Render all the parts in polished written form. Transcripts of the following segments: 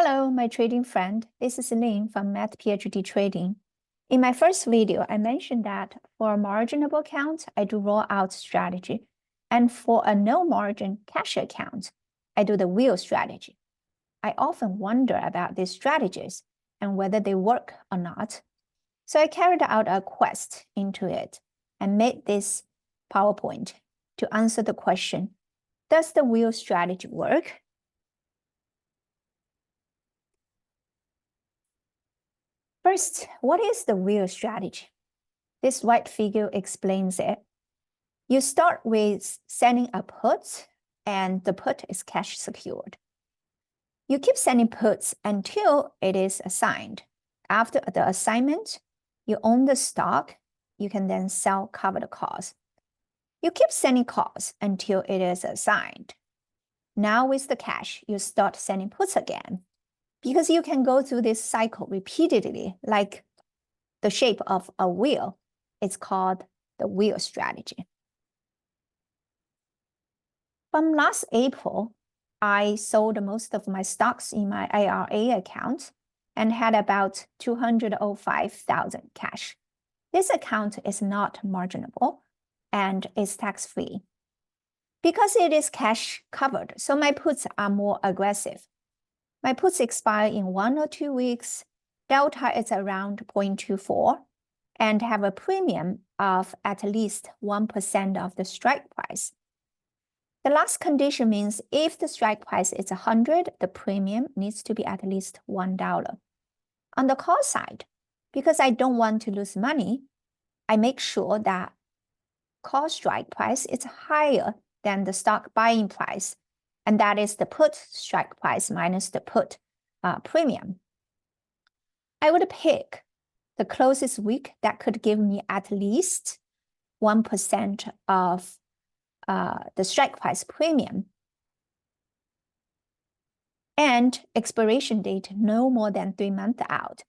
Hello, my trading friend. This is Lynn from MathPhDTrading. In my first video, I mentioned that for a marginable account, I do roll-out strategy. And for a no-margin cash account, I do the wheel strategy. I often wonder about these strategies and whether they work or not. So I carried out a quest into it and made this PowerPoint to answer the question, does the wheel strategy work? First, what is the wheel strategy? This white figure explains it. You start with selling a put, and the put is cash secured. You keep selling puts until it is assigned. After the assignment, you own the stock. You can then sell covered calls. You keep selling calls until it is assigned. Now with the cash, you start selling puts again, because you can go through this cycle repeatedly, like the shape of a wheel. It's called the wheel strategy. From last April, I sold most of my stocks in my IRA account and had about $205,000 cash. This account is not marginable and is tax-free. Because it is cash covered, so my puts are more aggressive. My puts expire in 1 or 2 weeks. Delta is around 0.24 and have a premium of at least 1% of the strike price. The last condition means if the strike price is 100, the premium needs to be at least $1. On the call side, because I don't want to lose money, I make sure that call strike price is higher than the stock buying price, and that is the put strike price minus the put premium. I would pick the closest week that could give me at least 1% of the strike price premium, and expiration date no more than 3 months out.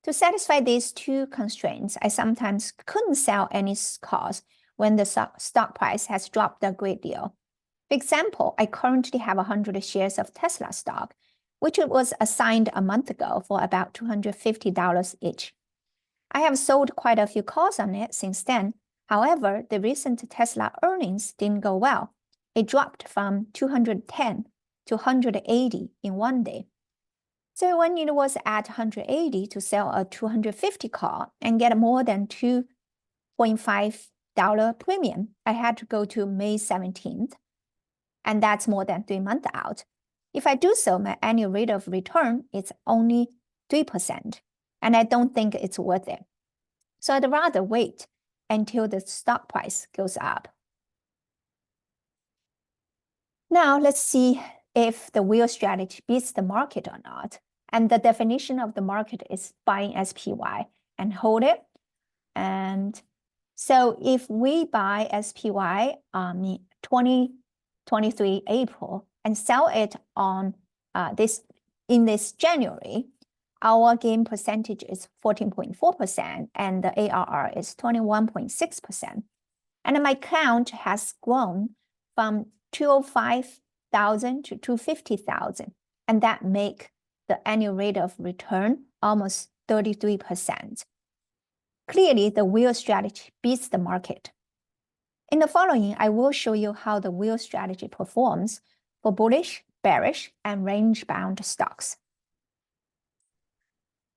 To satisfy these two constraints, I sometimes couldn't sell any calls when the stock price has dropped a great deal. For example, I currently have 100 shares of Tesla stock, which was assigned a month ago for about $250 each. I have sold quite a few calls on it since then. However, the recent Tesla earnings didn't go well. It dropped from 210 to 180 in 1 day. So when it was at 180 to sell a 250 call and get more than $2.5 premium, I had to go to May 17th. And that's more than 3 months out. If I do so, my annual rate of return is only 3%, and I don't think it's worth it. So I'd rather wait until the stock price goes up. Now let's see if the wheel strategy beats the market or not. And the definition of the market is buying SPY and hold it. And so if we buy SPY on 2023 April and sell it on in this January, our gain percentage is 14.4% and the ARR is 21.6%. And my account has grown from 205,000 to 250,000, and that make the annual rate of return almost 33%. Clearly, the wheel strategy beats the market. In the following, I will show you how the wheel strategy performs for bullish, bearish, and range-bound stocks.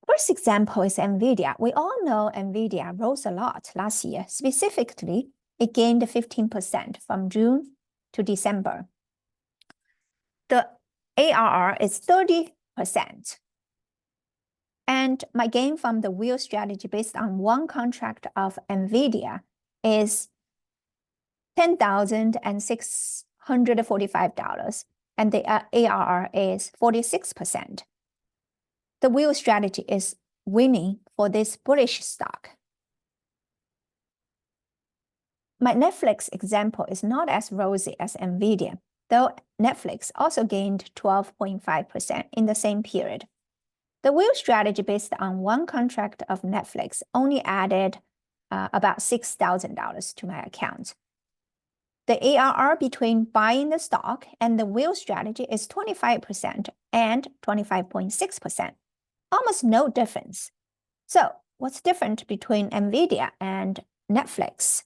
First example is NVIDIA. We all know NVIDIA rose a lot last year. Specifically, it gained 15% from June to December. The ARR is 30%. And my gain from the wheel strategy based on one contract of NVIDIA is $10,645, and the ARR is 46%. The wheel strategy is winning for this bullish stock. My Netflix example is not as rosy as NVIDIA, though Netflix also gained 12.5% in the same period. The wheel strategy based on one contract of Netflix only added about $6,000 to my account. The ARR between buying the stock and the wheel strategy is 25% and 25.6%. Almost no difference. So what's different between NVIDIA and Netflix?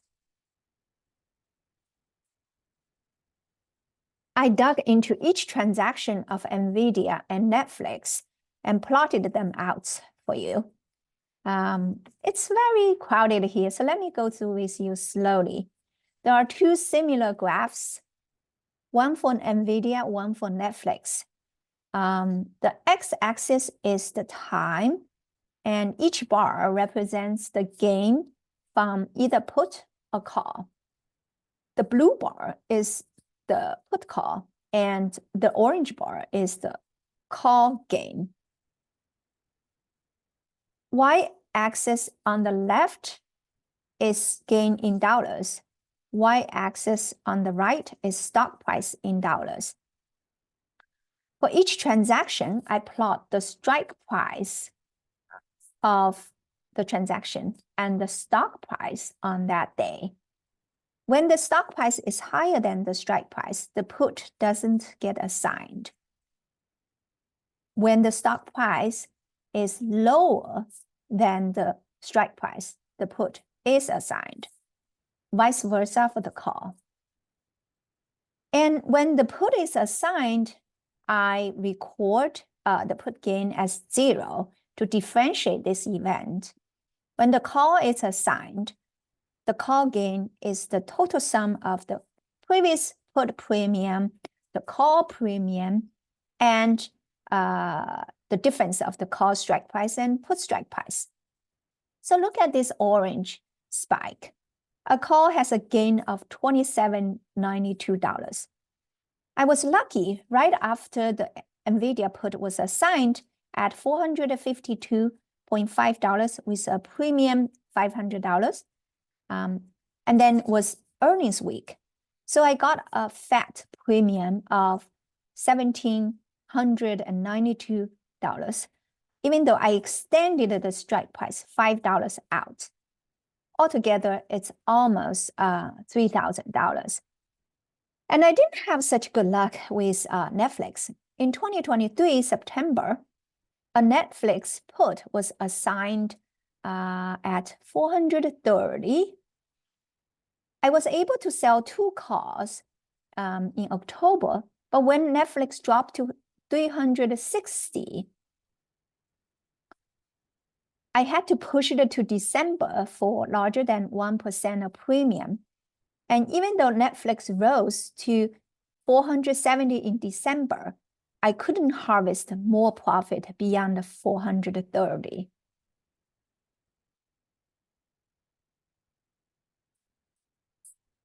I dug into each transaction of NVIDIA and Netflix and plotted them out for you. It's very crowded here, so let me go through with you slowly. There are two similar graphs, one for NVIDIA, one for Netflix. The x-axis is the time, and each bar represents the gain from either put or call. The blue bar is the put call, and the orange bar is the call gain. Y-axis on the left is gain in dollars. Y-axis on the right is stock price in dollars. For each transaction, I plot the strike price of the transaction and the stock price on that day. When the stock price is higher than the strike price, the put doesn't get assigned. When the stock price is lower than the strike price, the put is assigned. Vice versa for the call. And when the put is assigned, I record the put gain as 0 to differentiate this event. When the call is assigned, the call gain is the total sum of the previous put premium, the call premium, and the difference of the call strike price and put strike price. So look at this orange spike. A call has a gain of $27.92. I was lucky right after the NVIDIA put was assigned at $452.5 with a premium $500. And then was earnings week. So I got a fat premium of $1,792, even though I extended the strike price $5 out. Altogether, it's almost $3,000. And I didn't have such good luck with Netflix. In 2023, September, a Netflix put was assigned at $430. I was able to sell 2 calls in October, but when Netflix dropped to $360, I had to push it to December for larger than 1% of premium. And even though Netflix rose to $470 in December, I couldn't harvest more profit beyond the $430.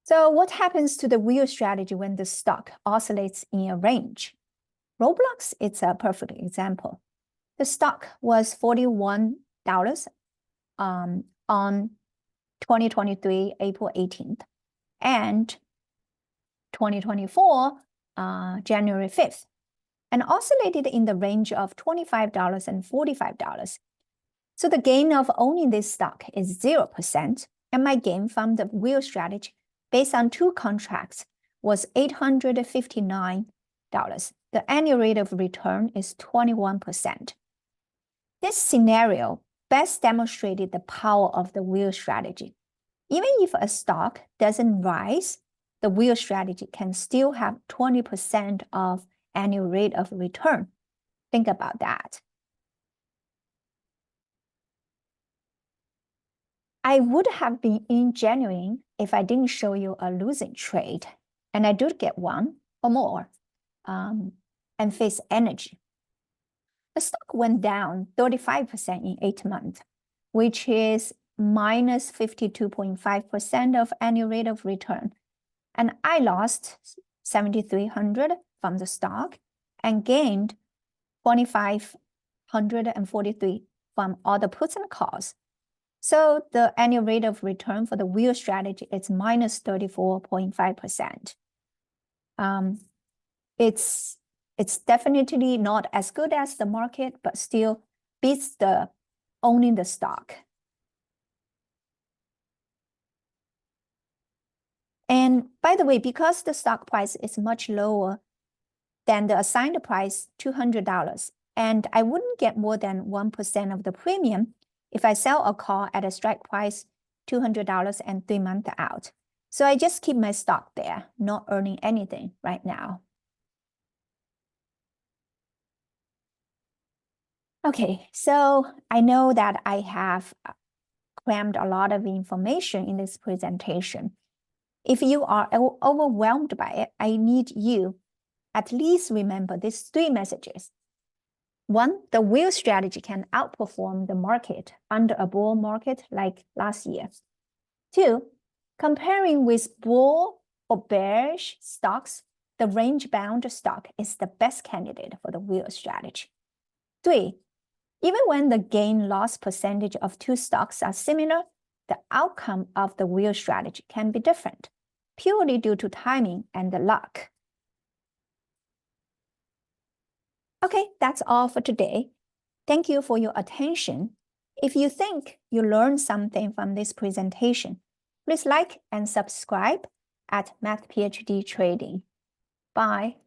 So what happens to the wheel strategy when the stock oscillates in a range? Roblox, it's a perfect example. The stock was $41 on 2023, April 18th, and 2024, January 5th, and oscillated in the range of $25 and $45. So the gain of owning this stock is 0%, and my gain from the wheel strategy based on 2 contracts was $859. The annual rate of return is 21%. This scenario best demonstrated the power of the wheel strategy. Even if a stock doesn't rise, the wheel strategy can still have 20% of annual rate of return. Think about that. I would have been ingenuine if I didn't show you a losing trade, and I did get one or more, and face energy. The stock went down 35% in 8 months, which is minus 52.5% of annual rate of return. And I lost 7,300 from the stock and gained 2,543 from all the puts and calls. So the annual rate of return for the wheel strategy is minus 34.5%. It's definitely not as good as the market, but still beats the owning the stock. And by the way, because the stock price is much lower than the assigned price, $200, and I wouldn't get more than 1% of the premium if I sell a call at a strike price, $200 and 3 months out. So I just keep my stock there, not earning anything right now. Okay, so I know that I have crammed a lot of information in this presentation. If you are overwhelmed by it, I need you at least remember these 3 messages. 1, the wheel strategy can outperform the market under a bull market like last year. 2, comparing with bull or bearish stocks, the range-bound stock is the best candidate for the wheel strategy. 3, even when the gain-loss percentage of 2 stocks are similar, the outcome of the wheel strategy can be different, purely due to timing and luck. Okay, that's all for today. Thank you for your attention. If you think you learned something from this presentation, please like and subscribe at MathPhDTrading. Bye.